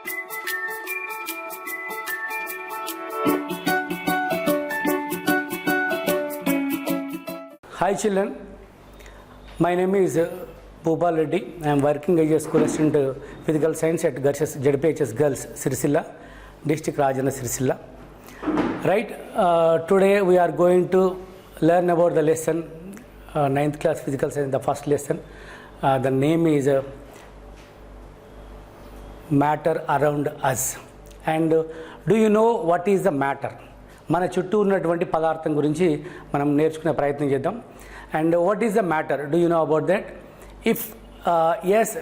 Hi children, my name is Bhupal Reddy. I am working as a school assistant physical science at ZPHS Girls Sirisilla, District Rajana Sirisilla. Right, today we are going to learn about the lesson 9th class physical science, the first lesson. The name is matter around us. And do you know what is the matter? మన చుట్టూ ఉన్నటువంటి పదార్థం గురించి మనం నేర్చుకునే ప్రయత్నం చేద్దాం. And what is the matter? Do you know about that? If yes,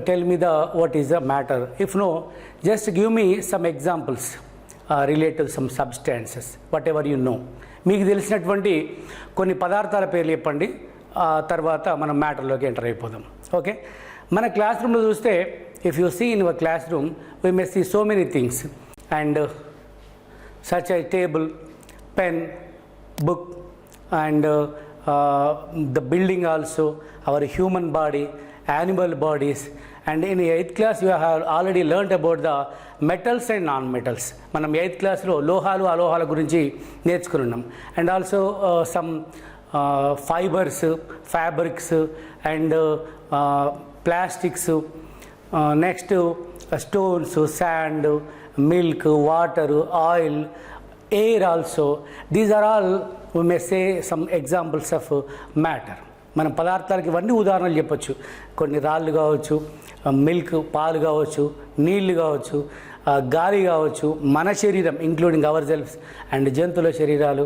tell me the what is the matter. If no, just give me some examples relative some substances, whatever you know. మీకు తెలిసినటువంటి కొన్ని పదార్థాల పేర్లు చెప్పండి, తర్వాత మనం మ్యాటర్లోకి enter అయిపోదాం. ఓకే, మన క్లాస్ రూమ్లో చూస్తే, if you see in your classroom, we may see so many things and such as table, pen, book, and the building also, our human body, animal bodies. And in 8th class you have already learnt about the metals and non-metals. మనం 8th classలో లోహాలు అలోహాల గురించి నేర్చుకున్నాం. And also some fibres, fabrics and plastics, next stones, sand, milk, water, oil, air also. These are all, we may say, some examples of matter. మనం పదార్థాలకి ఇవన్నీ ఉదాహరణలు చెప్పచ్చు. కొన్ని రాళ్ళు కావచ్చు, మిల్క్ పాలు కావచ్చు, నీళ్లు కావచ్చు, గాలి కావచ్చు, మన శరీరం ఇంక్లూడింగ్ అవర్ సెల్ఫ్స్ అండ్ జంతువుల శరీరాలు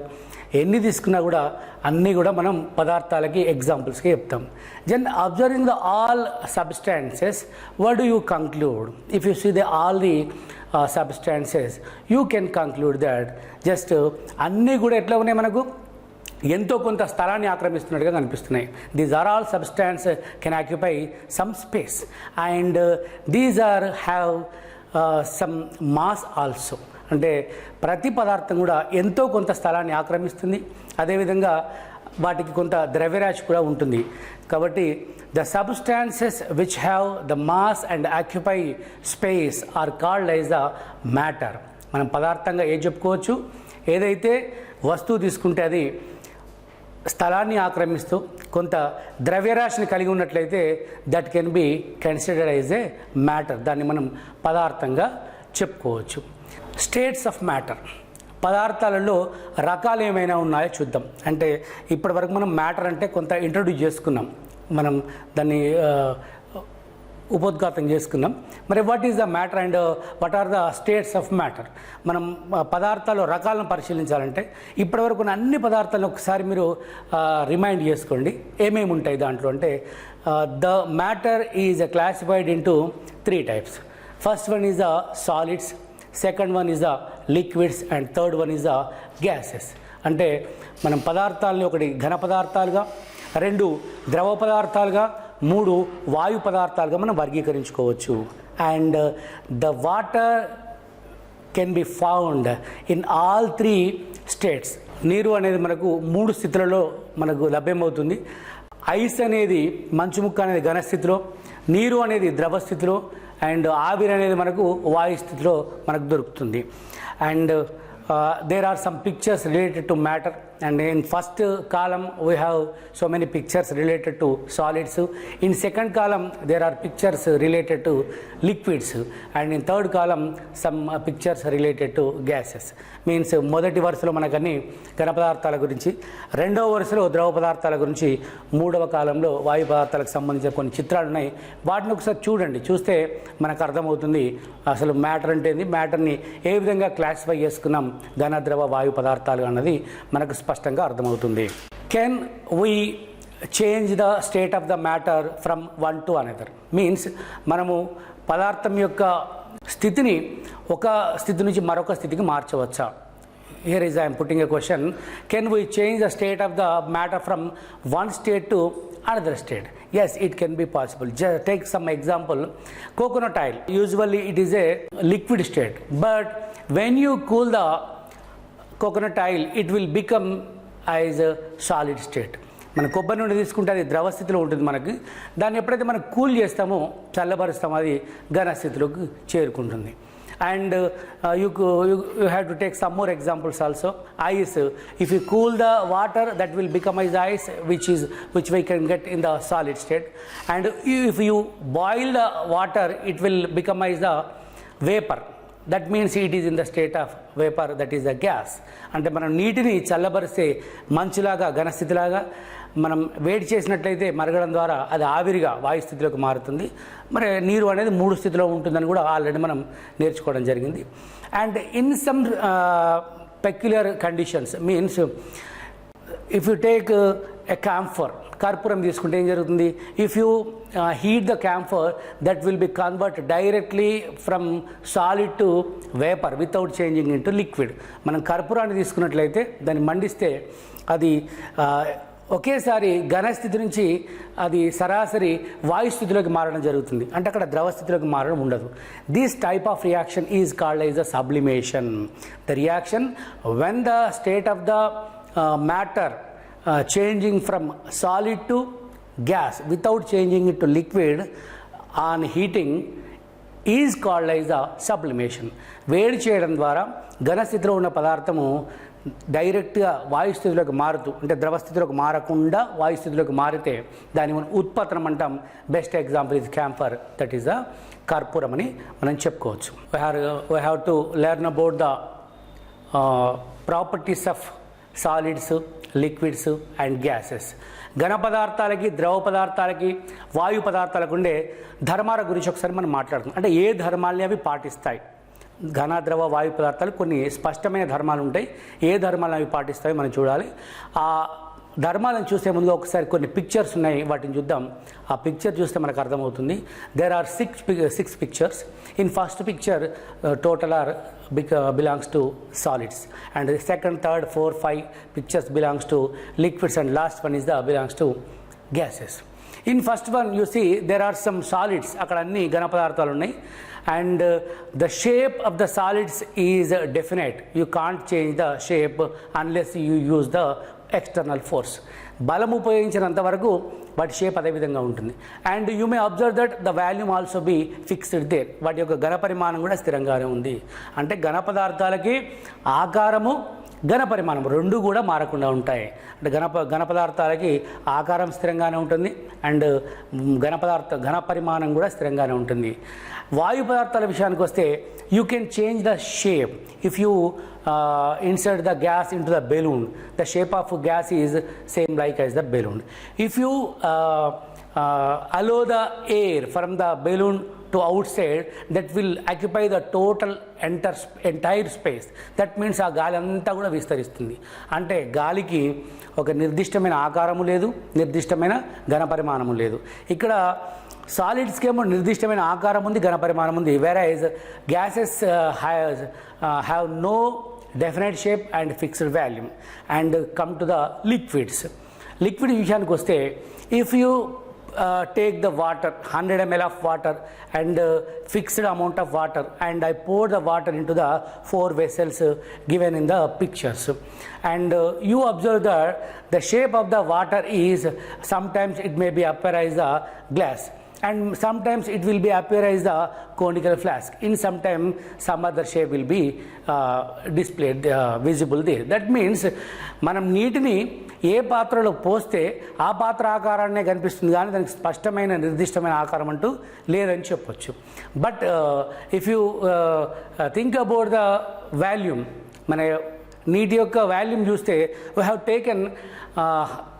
ఎన్ని తీసుకున్నా కూడా అన్నీ కూడా మనం పదార్థాలకి ఎగ్జాంపుల్స్గా చెప్తాం. Then observing the all substances, what do you conclude? If you see the all the substances, you can conclude that just అన్నీ కూడా ఎట్లా ఉన్నాయి, మనకు ఎంతో కొంత స్థలాన్ని ఆక్రమిస్తున్నట్టుగా కనిపిస్తున్నాయి. These are all substance can occupy some space and these are have some mass also. అంటే ప్రతి పదార్థం కూడా ఎంతో కొంత స్థలాన్ని ఆక్రమిస్తుంది, అదేవిధంగా వాటికి కొంత ద్రవ్యరాశి కూడా ఉంటుంది. కాబట్టి the substances which have the mass and occupy space are called as the matter. మనం పదార్థంగా ఏది చెప్పుకోవచ్చు? ఏదైతే వస్తువు తీసుకుంటే అది స్థలాన్ని ఆక్రమిస్తూ కొంత ద్రవ్యరాశిని కలిగి ఉన్నట్లయితే that can be considered as a matter. దాన్ని మనం పదార్థంగా చెప్పుకోవచ్చు. స్టేట్స్ ఆఫ్ మ్యాటర్, పదార్థాలలో రకాలు ఏమైనా ఉన్నాయో చూద్దాం. అంటే ఇప్పటివరకు మనం మ్యాటర్ అంటే కొంత ఇంట్రొడ్యూస్ చేసుకున్నాం, మనం దాన్ని ఉపోద్ఘాతం చేసుకున్నాం. మరి what is the matter and what are the states of matter? మనం పదార్థాల రకాలను పరిశీలించాలంటే ఇప్పటివరకు ఉన్న అన్ని పదార్థాలను ఒకసారి మీరు రిమైండ్ చేసుకోండి, ఏమేమి ఉంటాయి దాంట్లో. అంటే the matter is classified into 3 types. First one is the solids, second one is the liquids and third one is the gases. అంటే మనం పదార్థాలని ఒకటి ఘన పదార్థాలుగా, 2 ద్రవ పదార్థాలుగా, 3 వాయు పదార్థాలుగా మనం వర్గీకరించుకోవచ్చు. And the water can be found in all 3 states. నీరు అనేది మనకు 3 స్థితులలో మనకు లభ్యమవుతుంది. ఐస్ అనేది, మంచు ముక్క అనేది ఘన స్థితిలో, నీరు అనేది ద్రవ స్థితిలో, అండ్ ఆవిరి అనేది మనకు వాయు స్థితిలో మనకు దొరుకుతుంది. And there are some pictures related to matter, and in first column we have so many pictures related to solids. In second column there are pictures related to liquids, and in third column some pictures related to gases. Means మొదటి వరుసలో మనకన్నీ ఘన పదార్థాల గురించి, రెండవ వరుసలో ద్రవ పదార్థాల గురించి, మూడవ కాలంలో వాయు పదార్థాలకు సంబంధించిన కొన్ని చిత్రాలు ఉన్నాయి. వాటిని ఒకసారి చూడండి, చూస్తే మనకు అర్థమవుతుంది అసలు మ్యాటర్ అంటే ఏంది, మ్యాటర్ని ఏ విధంగా క్లాసిఫై చేసుకున్నాం ఘన ద్రవ వాయు పదార్థాలు అన్నది మనకు స్పష్టంగా అర్థమవుతుంది. Can we change the state of the matter from one to another? Means మనము పదార్థం యొక్క స్థితిని ఒక స్థితి నుంచి మరొక స్థితికి మార్చవచ్చా? Here is I'm putting a question. Can we change the state of the matter from one state to another state? Yes, it can be possible. Just take some example. Coconut oil, usually it is a liquid state, but when you cool the coconut oil, it will become as a solid state. మన కొబ్బరి నుండి తీసుకుంటే అది ద్రవ స్థితిలో ఉంటుంది. మనకి దాన్ని ఎప్పుడైతే మనం కూల్ చేస్తామో, చల్లబరుస్తామో, అది ఘన స్థితిలోకి చేరుకుంటుంది. And you have to take some more examples also. Ice, if you cool the water, that will become as ice, which we can get in the solid state. And if you boil the water, it will become as the vapor. That means it is in the state of vapor, that is a gas. అంటే మనం నీటిని చల్లబరిస్తే మంచులాగా ఘనస్థితిలాగా మనం వేడి చేసినట్లయితే మరగడం ద్వారా అది ఆవిరిగా వాయు స్థితిలోకి మారుతుంది. మరి నీరు అనేది 3 స్థితిలో ఉంటుందని కూడా ఆల్రెడీ మనం నేర్చుకోవడం జరిగింది. And in some peculiar conditions means if you take a camphor, కర్పూరం తీసుకుంటే ఏం జరుగుతుంది? If you heat the camphor, that will be convert directly from solid to vapour without changing in to liquid. మనం కర్పూరాన్ని తీసుకున్నట్లయితే దాన్ని మండిస్తే అది ఒకేసారి ఘనస్థితి నుంచి అది సరాసరి వాయుస్థితిలోకి మారడం జరుగుతుంది. అంటే అక్కడ ద్రవస్థితిలోకి మారడం ఉండదు. This type of reaction is called as the sublimation. The reaction when the state of the matter changing from solid to gas without changing it to liquid on heating is called as a sublimation. వేడి చేయడం ద్వారా ఘనస్థితిలో ఉన్న పదార్థము డైరెక్ట్గా వాయుస్థితిలోకి మారుతూ, అంటే ద్రవస్థితిలోకి మారకుండా వాయుస్థితిలోకి మారితే దాన్ని మనం ఉత్పత్నం అంటాం. Best example is camphor, that is the కర్పూరం అని మనం చెప్పుకోవచ్చు. We have to learn about the properties of solids, liquids and gases. ఘన పదార్థాలకి, ద్రవ పదార్థాలకి, వాయు పదార్థాలకు ఉండే ధర్మాల గురించి ఒకసారి మనం మాట్లాడుతున్నాం. అంటే ఏ ధర్మాల్ని అవి పాటిస్తాయి. ఘన, ద్రవ, వాయు పదార్థాలు కొన్ని స్పష్టమైన ధర్మాలు ఉంటాయి. ఏ ధర్మాలను అవి పాటిస్తాయో మనం చూడాలి. ఆ ధర్మాలను చూసే ముందు ఒకసారి కొన్ని పిక్చర్స్ ఉన్నాయి, వాటిని చూద్దాం. ఆ పిక్చర్ చూస్తే మనకు అర్థమవుతుంది. There are six pictures. In first picture total are belongs to solids, and the second, third, 4, 5 pictures belongs to liquids, and last one is the belongs to gases. In first one you see there are some solids, అక్కడ అన్ని ఘన పదార్థాలు ఉన్నాయి. and the shape of the solids is definite. You can't change the shape unless you use the external force. బలం ఉపయోగించినంత వరకు వాటి shape అదే విధంగా ఉంటుంది. And you may observe that the volume also be fixed there. వాటి యొక్క ఘన పరిమాణం కూడా స్థిరంగానే ఉంది. అంటే ఘన పదార్థాలకి ఆకారము, ఘన పరిమాణం రెండు కూడా మారకుండా ఉంటాయి. అంటే ఘన పదార్థాలకి ఆకారం స్థిరంగానే ఉంటుంది, అండ్ ఘన పరిమాణం కూడా స్థిరంగానే ఉంటుంది. వాయు పదార్థాల విషయానికి వస్తే you can change the shape. If you insert the gas into the balloon, the shape of gas is same like as the balloon. If you allow the air from the balloon to outside, that will occupy the total entire space. That means ఆ గాలి అంతా కూడా విస్తరిస్తుంది. అంటే గాలికి ఒక నిర్దిష్టమైన ఆకారము లేదు, నిర్దిష్టమైన ఘన పరిమాణము లేదు. ఇక్కడ సాలిడ్స్కి ఏమో నిర్దిష్టమైన ఆకారం ఉంది, ఘన పరిమాణం ఉంది. whereas gases have no definite shape and fixed volume. And come to the liquids. Liquid విషయానికి వస్తే if you take the water, 100 ml of water and fixed amount of water, and I pour the water into the 4 vessels given in the pictures, and you observe that the shape of the water is sometimes it may be appear as the glass, and sometimes it will be appear as the conical flask. In sometime some other shape will be displayed visible there. That means మనం నీటిని ఏ పాత్రలో పోస్తే ఆ పాత్ర ఆకారాన్నే కనిపిస్తుంది, కానీ దానికి స్పష్టమైన నిర్దిష్టమైన ఆకారం అంటూ లేదని చెప్పొచ్చు. But if you think about the volume, మన నీటి యొక్క వాల్యూమ్ చూస్తే we have taken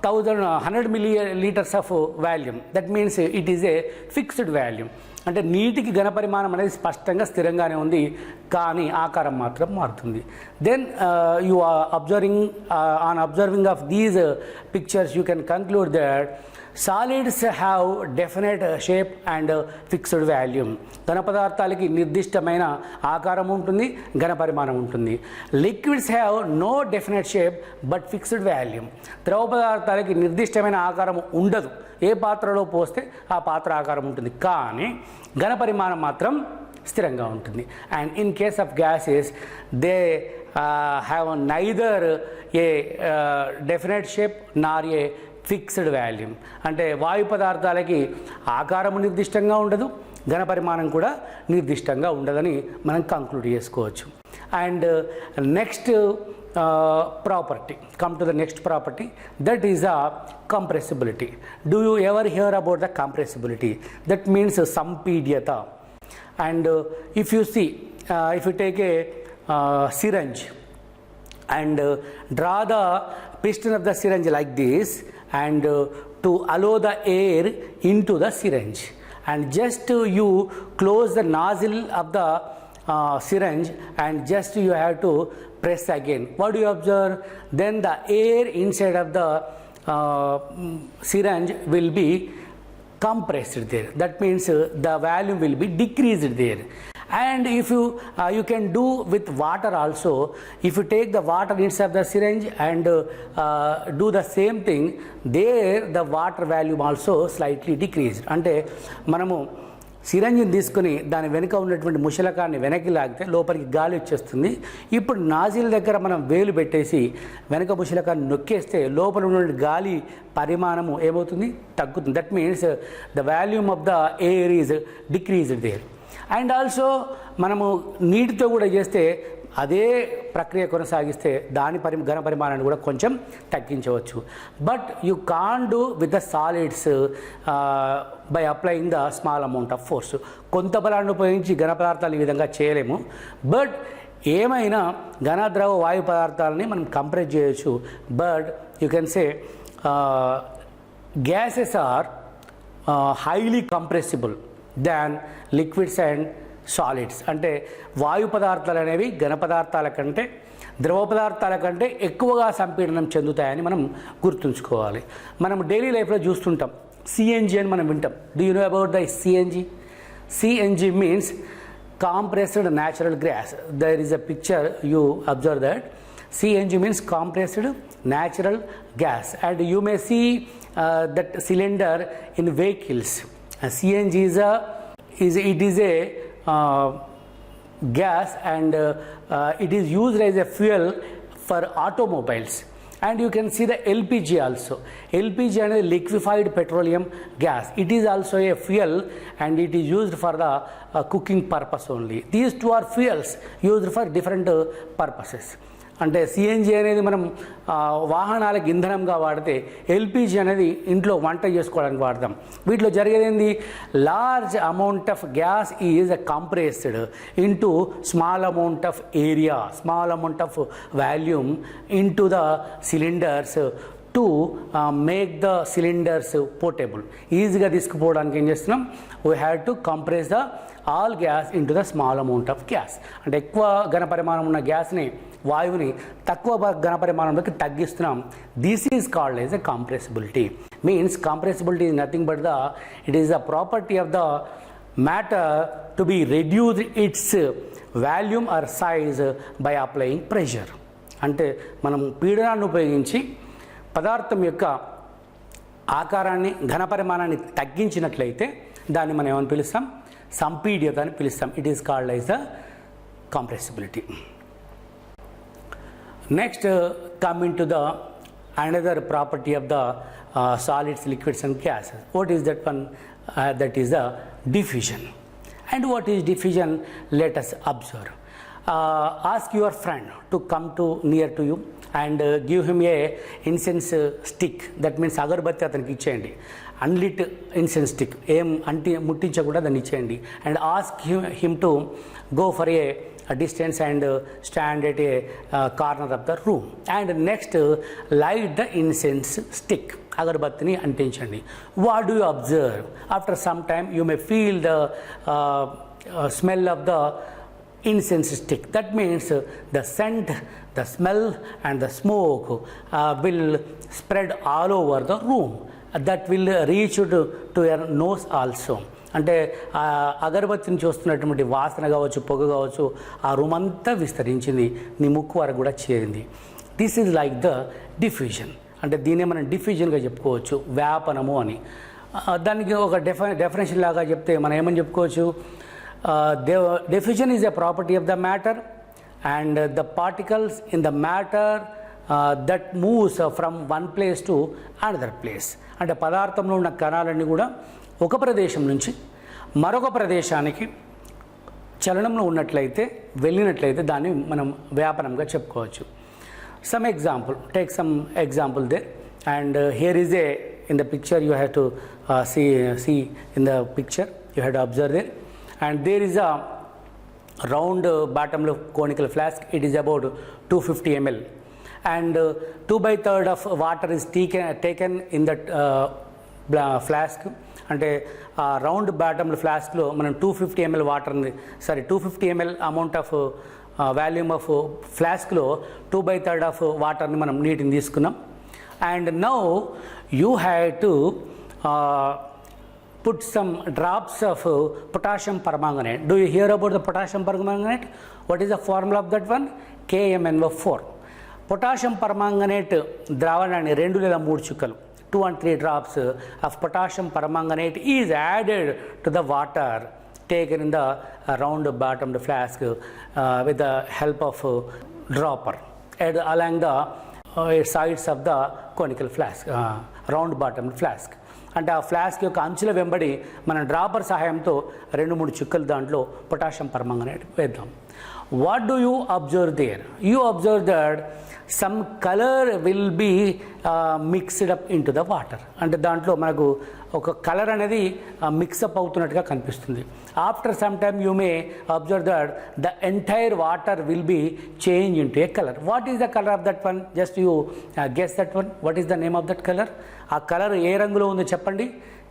100 milliliters of volume. That means it is a fixed volume. అంటే నీటికి ఘన పరిమాణం అనేది స్పష్టంగా స్థిరంగానే ఉంది, కానీ ఆకారం మాత్రం మారుతుంది. Then you are observing of these pictures you can conclude that solids have definite shape and fixed volume. ఘన పదార్థాలకి నిర్దిష్టమైన ఆకారం ఉంటుంది, ఘన పరిమాణం ఉంటుంది. Liquids have no definite shape but fixed volume. ద్రవ పదార్థాలకి నిర్దిష్టమైన ఆకారం ఉండదు, ఏ పాత్రలో పోస్తే ఆ పాత్ర ఆకారం ఉంటుంది, కానీ ఘన పరిమాణం మాత్రం స్థిరంగా ఉంటుంది. And in case of gases they have neither A definite shape Nar A fixed volume. అంటే వాయు పదార్థాలకి ఆకారము నిర్దిష్టంగా ఉండదు, ఘన పరిమాణం కూడా నిర్దిష్టంగా ఉండదని మనం కంక్లూడ్ చేసుకోవచ్చు. And next property, come to the next property, that is a compressibility. Do you ever hear about the compressibility? That means sampidyata. And if you see, if you take a syringe and draw the piston of the syringe like this, and to allow the air into the syringe, and just you close the nozzle of the syringe and just you have to press again. What do you observe? Then the air inside of the syringe will be compressed there. That means the volume will be decreased there. And if you can do with water also. If you take the water inside the syringe and do the same thing, there the water volume also slightly decreased. అంటే మనము సిరంజిని తీసుకుని దాని వెనుక ఉన్నటువంటి ముషలకాన్ని వెనక్కి లాగితే లోపలికి గాలి వచ్చేస్తుంది. ఇప్పుడు నాజిల్ దగ్గర మనం వేలు పెట్టేసి వెనక ముషలకాన్ని నొక్కేస్తే లోపల ఉన్న గాలి పరిమాణము ఏమవుతుంది? తగ్గుతుంది. That means the volume of the air is decreased there. And also మనము నీటితో కూడా చేస్తే అదే ప్రక్రియ కొనసాగిస్తే దాని ఘన పరిమాణాన్ని కూడా కొంచెం తగ్గించవచ్చు. But you can do with the solids by applying the small amount of force. కొంత బలాన్ని ఉపయోగించి ఘన పదార్థాలు ఈ విధంగా చేయలేము. బట్ ఏమైనా ఘన ద్రవ వాయు పదార్థాలని మనం కంప్రెస్ చేయొచ్చు. But you can say gases are highly compressible than liquids and solids. అంటే వాయు పదార్థాలు అనేవి ఘన పదార్థాల కంటే ద్రవ పదార్థాల కంటే ఎక్కువగా సంపీడనం చెందుతాయని మనం గుర్తుంచుకోవాలి. మనం డైలీ లైఫ్లో చూస్తుంటాం సిఎన్జి అని మనం వింటాం. Do you know about the CNG? CNG means compressed natural gas. There is a picture, you observe that. CNG means compressed natural gas, and you may see that cylinder in vehicles. CNG is a gas, and it is used as a fuel for automobiles. And you can see the LPG also. LPG is liquefied petroleum gas. It is also a fuel, and it is used for the cooking purpose only. These two are fuels used for different purposes. అంటే CNG అనేది మనం వాహనాలకు ఇంధనంగా వాడితే LPG అనేది ఇంట్లో వంట చేసుకోవడానికి వాడతాం. వీటిలో జరిగేది ఏంది? Large amount of gas is compressed into small amount of area, small amount of volume into the cylinders to make the cylinders portable. ఈజీగా తీసుకుపోవడానికి ఏం చేస్తున్నాం? We have to compress the all gas into the small amount of gas. అంటే ఎక్కువ ఘనపరిమాణం ఉన్న గ్యాస్ని, వాయువుని తక్కువ ఘనపరిమాణంలోకి తగ్గిస్తున్నాం. This is called as a compressibility. Means compressibility is nothing but it is the property of the matter to be reduce it's volume or size by applying pressure. అంటే మనం పీడనాన్ని ఉపయోగించి పదార్థం యొక్క ఆకారాన్ని, ఘనపరిమాణాన్ని తగ్గించినట్లయితే దాన్ని మనం ఏమని పిలుస్తాం? సంపీడ్యత అని పిలుస్తాం. It is called as the compressibility. Next, coming to the another property of the solids, liquids and gases. What is that one? That is the diffusion. And what is diffusion? Let us observe. Ask your friend to come to near to you and give him a incense stick. That means agarbatti ataniki icheyandi. Unlit incense stick, ఏం అంటి ముట్టించకుండా దాన్ని ఇచ్చేయండి. And ask him to go for a distance and stand at a corner of the room, and next light the incense stick, agarbatti antinchanడి. What do you observe? After some time you may feel the smell of the incense stick. That means the scent, the smell and the smoke will spread all over the room. That will reach to your nose also. అంటే అగరబత్తిని చూస్తున్నటువంటి వాసన కావచ్చు, పొగ కావచ్చు, ఆ room అంతా విస్తరించింది, నీ ముక్కు వరకు కూడా చేరింది. This is like the diffusion. అంటే దీన్నే మనం డిఫ్యూజన్గా చెప్పుకోవచ్చు, వ్యాపనము అని. దానికి ఒక డెఫినేషన్ లాగా చెప్తే మనం ఏమని చెప్పుకోవచ్చు? Diffusion is a property of the matter and the particles in the matter that moves from one place to another place. అంటే పదార్థంలో ఉన్న కణాలన్నీ కూడా ఒక ప్రదేశం నుంచి మరొక ప్రదేశానికి చలనంలో ఉన్నట్లయితే వెళ్ళినట్లయితే దాన్ని మనం వ్యాపనంగా చెప్పుకోవచ్చు. Some example, take some example there, and here is a in the picture you have to see in the picture, you have to observe there, and there is a round bottomless conical flask. It is about 250 ml, and 2/3 of water is taken in that flask. అంటే ఆ round bottom ఫ్లాస్క్లో మనం 250 ml వాటర్ని 250 ml amount of volume of ఫ్లాస్క్లో 2/3 of వాటర్ని మనం నీటిని తీసుకున్నాం. And now you have to put some drops of potassium permanganate. Do you hear about the potassium permanganate? What is the formula of that one? KMnO4. Potassium permanganate ద్రావణాన్ని 2 లేదా 3 చుక్కలు 2 and 3 drops of potassium permanganate is added to the water taken in the round bottomed flask with the help of dropper along the sides of the conical flask, round bottomed flask. అంటే ఆ flask యొక్క అంచుల వెంబడి మన dropper సహాయంతో 2-3 చుక్కలు దాంట్లో potassium permanganate వేద్దాం. What do you observe there? You observe that some colour will be mixed up in to the water. అంటే దాంట్లో మనకు ఒక కలర్ అనేది మిక్సప్ అవుతున్నట్టుగా కనిపిస్తుంది. After some time you may observe that the entire water will be change in to a colour. What is the colour of that one? Just you guess that one. What is the name of that colour? ఆ colour ఏ రంగులో ఉందో చెప్పండి.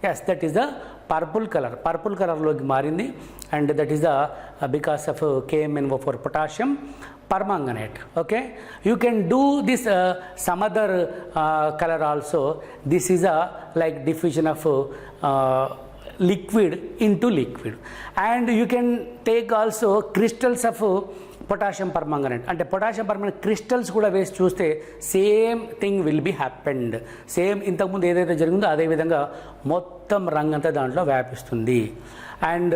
Yes, that is the purple colour. Purple కలర్లోకి మారింది. And that is the because of KMnO4 potassium permanganate. Okay, you can do this some other color also. This is a like diffusion of liquid into liquid, and you can take also crystals of potassium permanganate. అంటే potassium permanganate crystals కూడా వేసి చూస్తే same thing will be happened. Same ఇంతకుముందు ఏదైతే జరిగిందో అదేవిధంగా మొత్తం రంగంతా దాంట్లో వ్యాపిస్తుంది. And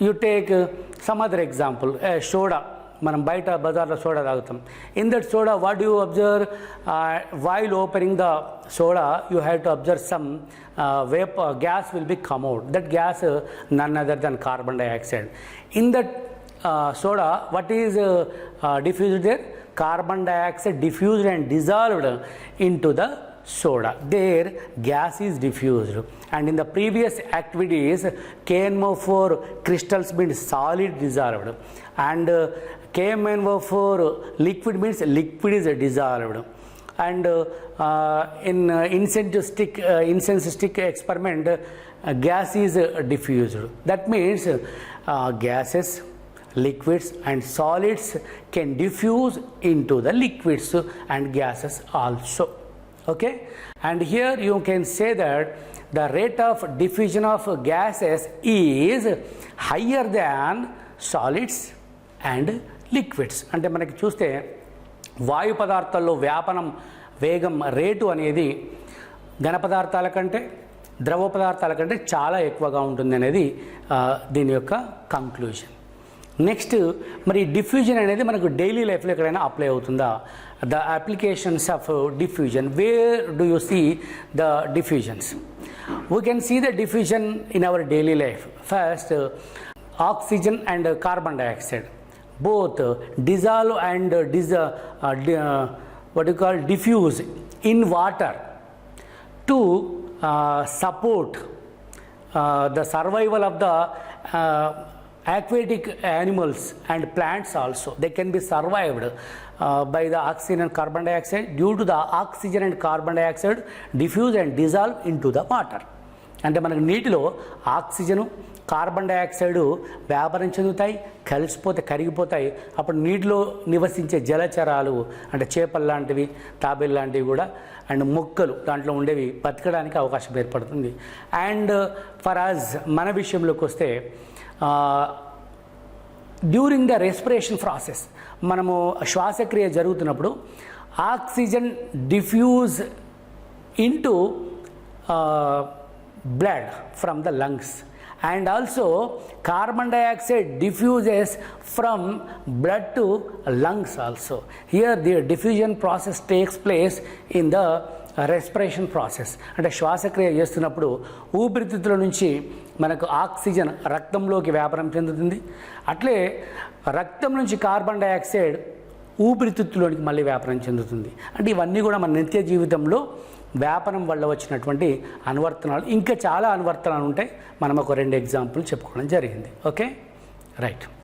you take some other example, soda. మనం బయట బజార్లో సోడా తాగుతాం. In that soda what you observe? While opening the soda you have to observe some vapour gas will be come out. That gas none other than carbon dioxide. In that soda, what is diffused there? Carbon dioxide diffused and dissolved into the soda. There gas is diffused. And in the previous activities, KMnO4 crystals means solid dissolved, and KMnO4 liquid means liquid is dissolved. And in incense stick experiment, gas is diffused. That means gases, liquids and solids can diffuse into the liquids and gases also. Okay, and here you can say that the rate of diffusion of gases is higher than solids and liquids. అంటే మనకి చూస్తే వాయు పదార్థాల్లో వ్యాపనం వేగం rate అనేది ఘన పదార్థాల కంటే ద్రవ పదార్థాల కంటే చాలా ఎక్కువగా ఉంటుంది అనేది దీని యొక్క కంక్లూజన్. నెక్స్ట్, మరి డిఫ్యూజన్ అనేది మనకు డైలీ లైఫ్లో ఎక్కడైనా అప్లై అవుతుందా? The applications of diffusion, where do you see the diffusions? We can see the diffusion in our daily life. First, oxygen and carbon dioxide both dissolve and what you call diffuse in water to support the survival of the aquatic animals and plants also. They can be survived by the oxygen and carbon dioxide. Due to the oxygen and carbon dioxide diffuse and dissolve into the water. అంటే మనకు నీటిలో oxygen carbon dioxide వ్యాపారం చెందుతాయి, కలిసిపోతే కరిగిపోతాయి. అప్పుడు నీటిలో నివసించే జలచరాలు అంటే చేపలు లాంటివి, తాబేలు లాంటివి కూడా అండ్ మొక్కలు దాంట్లో ఉండేవి బతకడానికి అవకాశం ఏర్పడుతుంది. అండ్ ఫర్ అస్ మన విషయంలోకి వస్తే డ్యూరింగ్ ద రెస్పిరేషన్ ప్రాసెస్, మనము శ్వాసక్రియ జరుగుతున్నప్పుడు oxygen diffuse into blood from the lungs, and also carbon dioxide diffuses from blood to lungs also. Here the diffusion process takes place in the respiration process. అంటే శ్వాసక్రియ చేస్తున్నప్పుడు ఊపిరితిత్తుల నుంచి మనకు oxygen రక్తంలోకి వ్యాపనం చెందుతుంది. అట్లే రక్తం నుంచి కార్బన్ డైఆక్సైడ్ ఊపిరితిత్తులోనికి మళ్ళీ వ్యాపనం చెందుతుంది. అంటే ఇవన్నీ కూడా మన నిత్య జీవితంలో వ్యాపనం వల్ల వచ్చినటువంటి అనువర్తనాలు. ఇంకా చాలా అనువర్తనాలు ఉంటాయి. మనం ఒక 2 ఎగ్జాంపుల్ చెప్పుకోవడం జరిగింది. Okay, right.